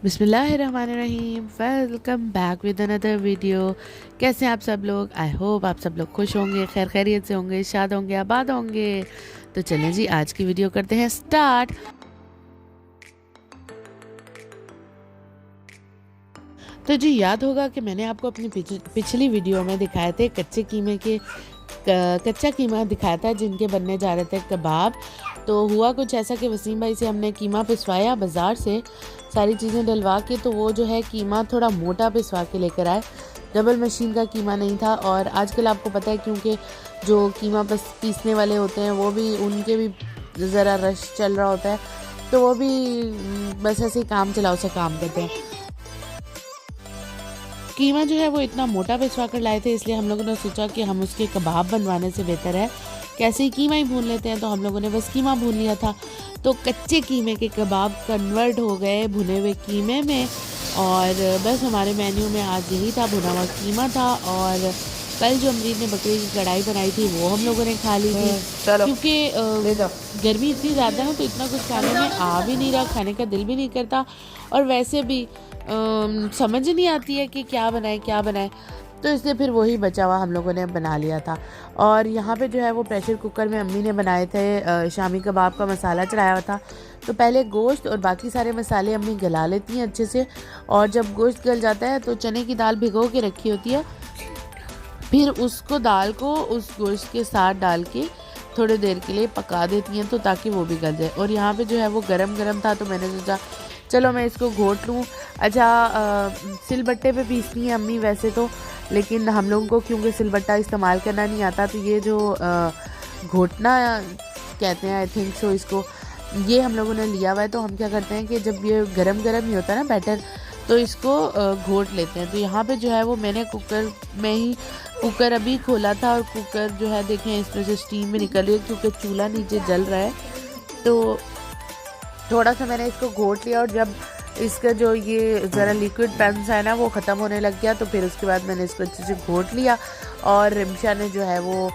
बिस्मिल्लाहिर्रहमानिर्रहीम। Welcome back with another video. कैसे हैं आप सब लोग? आई होप आप सब लोग खुश होंगे, खैर खैरियत से होंगे, शाद होंगे, आबाद होंगे। तो चलें जी, आज की वीडियो करते हैं स्टार्ट। तो जी याद होगा कि मैंने आपको अपनी पिछली वीडियो में दिखाए थे कच्चा कीमा दिखाया था, जिनके बनने जा रहे थे कबाब। तो हुआ कुछ ऐसा कि वसीम भाई से हमने कीमा पिसवाया बाज़ार से, सारी चीज़ें डलवा के। तो वो जो है कीमा थोड़ा मोटा पिसवा के लेकर आए, डबल मशीन का कीमा नहीं था। और आजकल आपको पता है, क्योंकि जो कीमा पीसने वाले होते हैं वो भी, उनके भी ज़रा रश चल रहा होता है, तो वो भी बस ऐसे ही काम चलाओ से काम करते हैं। कीमा जो है वो इतना मोटा पिसवा कर लाए थे, इसलिए हम लोगों ने सोचा कि हम उसके कबाब बनवाने से बेहतर है कैसे ही कीमा ही भून लेते हैं। तो हम लोगों ने बस कीमा भून लिया था, तो कच्चे कीमे के कबाब कन्वर्ट हो गए भुने हुए कीमे में। और बस हमारे मेन्यू में आज यही था, भुना हुआ कीमा था। और कल जो अमरीन ने बकरी की कढ़ाई बनाई थी वो हम लोगों ने खा ली थी, क्योंकि गर्मी इतनी ज़्यादा है तो इतना कुछ खाने में आ भी नहीं रहा, खाने का दिल भी नहीं करता। और वैसे भी समझ नहीं आती है कि क्या बनाए, तो इसलिए फिर वही बचा हुआ हम लोगों ने बना लिया था। और यहाँ पे जो है वो प्रेशर कुकर में अम्मी ने बनाए थे शामी कबाब का मसाला चढ़ाया हुआ था। तो पहले गोश्त और बाकी सारे मसाले अम्मी गला लेती हैं अच्छे से, और जब गोश्त गल जाता है तो चने की दाल भिगो के रखी होती है, फिर उसको दाल को उस गोश्त के साथ डाल के थोड़ी देर के लिए पका देती हैं, तो ताकि वो भी गल जाए। और यहाँ पे जो है वो गरम था, तो मैंने सोचा चलो मैं इसको घोट लूँ। अच्छा, सिलबट्टे पे पीसती हैं अम्मी वैसे तो, लेकिन हम लोगों को क्योंकि सिलबट्टा इस्तेमाल करना नहीं आता, तो ये जो घोटना कहते हैं आई थिंक सो इसको, ये हम लोगों ने लिया हुआ है। तो हम क्या करते हैं कि जब ये गरम ही होता है ना बैटर, तो इसको घोट लेते हैं। तो यहाँ पे जो है वो मैंने कुकर अभी खोला था, और कुकर जो है देखें इसमें से स्टीम भी निकल रही है, क्योंकि चूल्हा नीचे जल रहा है। तो थोड़ा सा मैंने इसको घोट लिया, और जब इसका जो ये ज़रा लिक्विड पेंस है ना वो ख़त्म होने लग गया, तो फिर उसके बाद मैंने इसको अच्छे से घोट लिया। और रिमशा ने जो है वो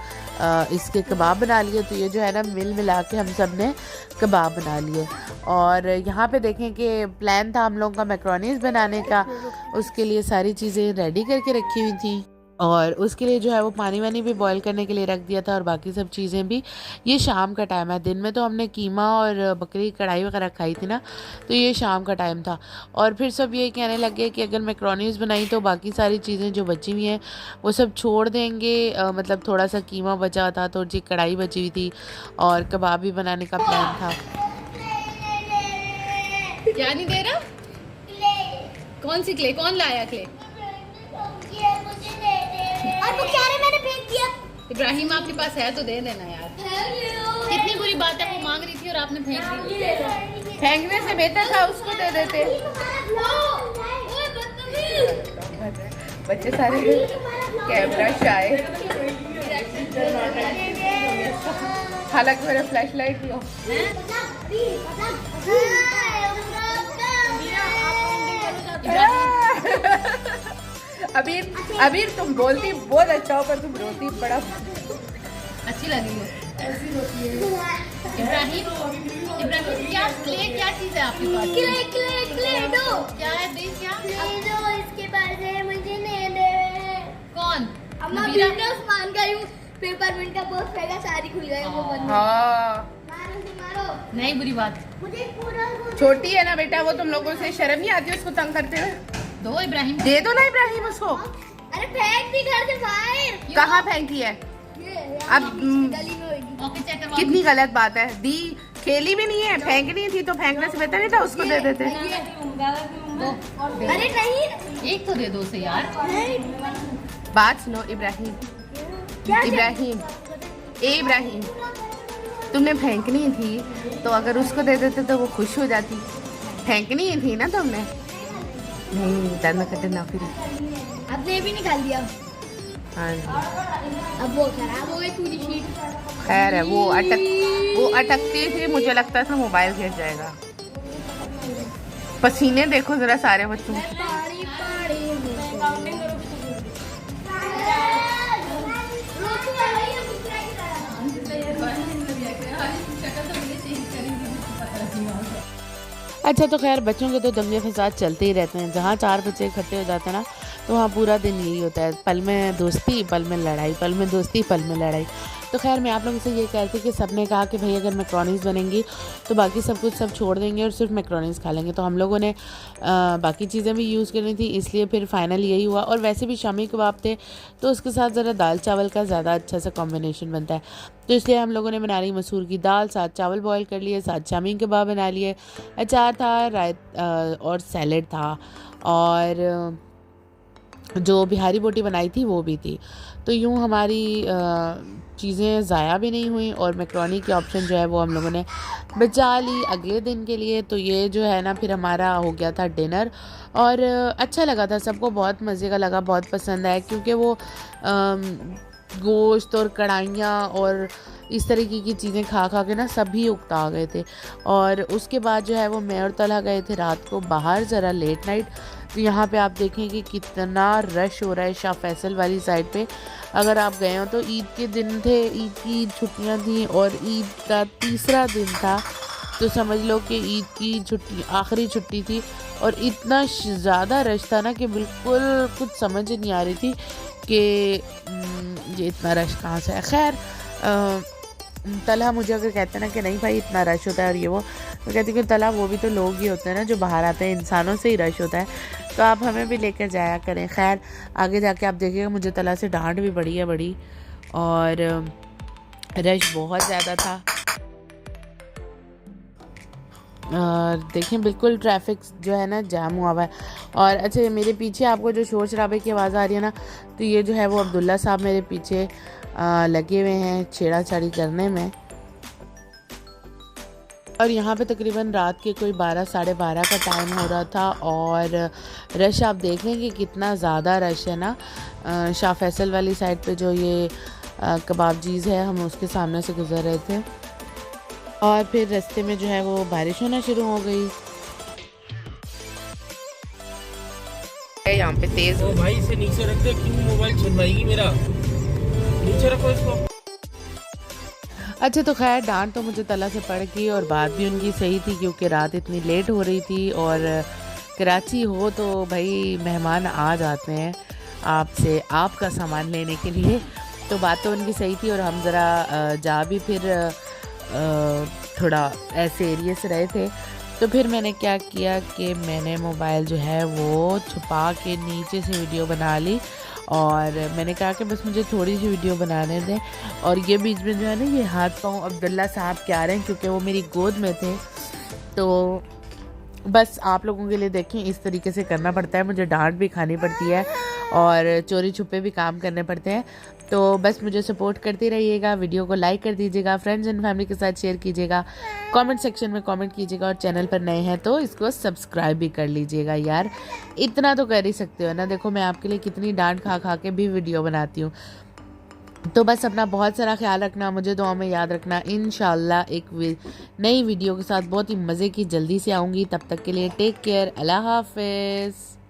इसके कबाब बना लिए। तो ये जो है ना मिला के हम सब ने कबाब बना लिए। और यहाँ पे देखें कि प्लान था हम लोगों का मैक्रोनीज बनाने का, उसके लिए सारी चीज़ें रेडी करके रखी हुई थी, और उसके लिए जो है वो पानी वानी भी बॉईल करने के लिए रख दिया था, और बाकी सब चीज़ें भी। ये शाम का टाइम है, दिन में तो हमने कीमा और बकरी की कढ़ाई वगैरह खाई थी ना, तो ये शाम का टाइम था। और फिर सब ये कहने लगे कि अगर मैक्रोनीज बनाई तो बाकी सारी चीज़ें जो बची हुई हैं वो सब छोड़ देंगे। मतलब थोड़ा सा कीमा बचा था, तो जी कढ़ाई बची हुई थी, और कबाब भी बनाने का प्लान था। क्या नहीं दे रहा? कौन सी क्ले? कौन लाया क्ले? और वो क्या रे, मैंने फेंक दिया। इब्राहिम आपके पास है तो दे देना यार। कितनी बुरी बात है, वो मांग रही थी और आपने फेंक दी। फेंकने से बेहतर था उसको दे देते। बच्चे सारे कैमरा शाय, हालांकि मेरा फ्लैश लाइट भी हो। अबीर तुम बोलती बहुत अच्छा हो, पर तुम रोती बड़ा अच्छी लगी है। इब्राहिम क्या चीज है आपके पास? क्ले दो। क्या है? दे क्या? दो, इसके पास है, मुझे नहीं दे। कौन? अम्मा विंडोज मान गई हूँ, पेपरमिंट का बॉक्स फेंका, सारी खुल गई वो बंद। मारो नहीं, बुरी बात। मुझे पूरा छोटी है ना बेटा, वो तुम लोगों से शर्म नहीं आती उसको तंग करते हुए? दो इब्राहिम, दे दो ना इब्राहिम उसको। अरे फेंक दी घर से बाहर। कहाँ फेंकी है? अब गली में होगी। ओके चेक करवा। कितनी गलत बात है, दी खेली भी नहीं है, फेंकनी थी तो फेंकने से बेहतर नहीं था उसको दे देते। दो। अरे नहीं, एक तो दे दो उसे यार। बात सुनो इब्राहिम, इब्राहिम तुमने फेंकनी थी, तो अगर उसको दे देते तो वो खुश हो जाती। फेंकनी ही थी ना तुमने। नहीं डरना कटना फिर। अब ये भी निकाल दिया। हाँ जी, अब वो खराब हो गई पूरी शीट। खैर है, वो अटकती थी, मुझे लगता था मोबाइल गिर जाएगा। पसीने देखो जरा सारे बच्चों। पाड़ी पाड़ी अच्छा तो खैर बच्चों के तो दंगे फसाद चलते ही रहते हैं, जहाँ 4 बच्चे इकट्ठे हो जाते हैं ना तो वहाँ पूरा दिन यही होता है, पल में दोस्ती पल में लड़ाई, पल में दोस्ती पल में लड़ाई। तो खैर मैं आप लोगों से ये कहती कि सबने कहा कि भाई अगर मैक्रोनीज़ बनेंगी तो बाकी सब कुछ सब छोड़ देंगे और सिर्फ मैक्रोनीज़ खा लेंगे। तो हम लोगों ने बाकी चीज़ें भी यूज़ करनी थी, इसलिए फिर फाइनल यही हुआ। और वैसे भी शामी कबाब थे तो उसके साथ ज़रा दाल चावल का ज़्यादा अच्छा सा कॉम्बिनेशन बनता है, तो इसलिए हम लोगों ने बना ली मसूर की दाल, साथ चावल बॉयल कर लिए, साथ शामी कबाब बना लिए, अचार था, और सैलेड था, और जो बिहारी बोटी बनाई थी वो भी थी। तो यूँ हमारी चीज़ें ज़ाया भी नहीं हुई और मैक्रोनी की ऑप्शन जो है वो हम लोगों ने बचा ली अगले दिन के लिए। तो ये जो है ना फिर हमारा हो गया था डिनर, और अच्छा लगा था, सबको बहुत मज़े का लगा, बहुत पसंद आया, क्योंकि वो गोश्त और कढ़ाइयाँ और इस तरीके की चीज़ें खा खा के ना सभी उकता गए थे। और उसके बाद जो है वो मैं और तलहा गए थे रात को बाहर ज़रा लेट नाइट। तो यहाँ पे आप देखें कि कितना रश हो रहा है शाह फैसल वाली साइड पे। अगर आप गए हो तो ईद के दिन थे, ईद की छुट्टियाँ थी और ईद का तीसरा दिन था, तो समझ लो कि ईद की छुट्टी आखिरी छुट्टी थी और इतना ज़्यादा रश था ना कि बिल्कुल कुछ समझ ही नहीं आ रही थी कि ये इतना रश कहाँ से है। खैर तलहा मुझे अगर कहते हैं ना कि नहीं भाई इतना रश होता है और ये वो, तो कहती कि तलहा वो भी तो लोग ही होते हैं ना जो बाहर आते हैं, इंसानों से ही रश होता है, तो आप हमें भी लेकर जाया करें। खैर आगे जाके आप देखिएगा मुझे तलहा से डांट भी पड़ी है बड़ी, और रश बहुत ज़्यादा था। और देखें बिल्कुल ट्रैफिक जो है ना जाम हुआ हुआ है। और अच्छा मेरे पीछे आपको जो शोर शराबे की आवाज़ आ रही है ना, तो ये जो है वो अब्दुल्ला साहब मेरे पीछे लगे हुए हैं छेड़ा छाड़ी करने में। और यहाँ पे तकरीबन रात के कोई 12 साढ़े 12 का टाइम हो रहा था, और रश आप देख लें कि कितना ज़्यादा रश है ना। शाह फैसल वाली साइड पे जो ये कबाबजीज़ है, हम उसके सामने से गुज़र रहे थे और फिर रास्ते में जो है वो बारिश होना शुरू हो गई। यहाँ पे तेज ओ भाई इसे नीचे रख दे, क्यों मोबाइल छिनवाएगी मेरा, नीचे रखो इसको। अच्छा तो खैर डांट तो मुझे तला से पड़ गई और बात भी उनकी सही थी, क्योंकि रात इतनी लेट हो रही थी और कराची हो तो भाई मेहमान आ जाते हैं आपसे आपका सामान लेने के लिए, तो बात तो उनकी सही थी। और हम ज़रा जा भी फिर थोड़ा ऐसे एरिया से रहे थे, तो फिर मैंने क्या किया कि मैंने मोबाइल जो है वो छुपा के नीचे से वीडियो बना ली, और मैंने कहा कि बस मुझे थोड़ी सी वीडियो बनाने दें। और ये बीच में जो है ना ये हाथ पाँव अब्दुल्ला साहब के आ रहे हैं, क्योंकि वो मेरी गोद में थे, तो बस आप लोगों के लिए देखें इस तरीके से करना पड़ता है, मुझे डांट भी खानी पड़ती है और चोरी छुपे भी काम करने पड़ते हैं। तो बस मुझे सपोर्ट करते रहिएगा, वीडियो को लाइक कर दीजिएगा, फ्रेंड्स एंड फैमिली के साथ शेयर कीजिएगा, कमेंट सेक्शन में कमेंट कीजिएगा, और चैनल पर नए हैं तो इसको सब्सक्राइब भी कर लीजिएगा यार, इतना तो कर ही सकते हो ना। देखो मैं आपके लिए कितनी डांट खा खा के भी वीडियो बनाती हूँ। तो बस अपना बहुत सारा ख्याल रखना, मुझे दुआ में याद रखना। इंशाल्लाह एक नई वीडियो के साथ बहुत ही मज़े की जल्दी से आऊँगी, तब तक के लिए टेक केयर, अल्लाह हाफिज़।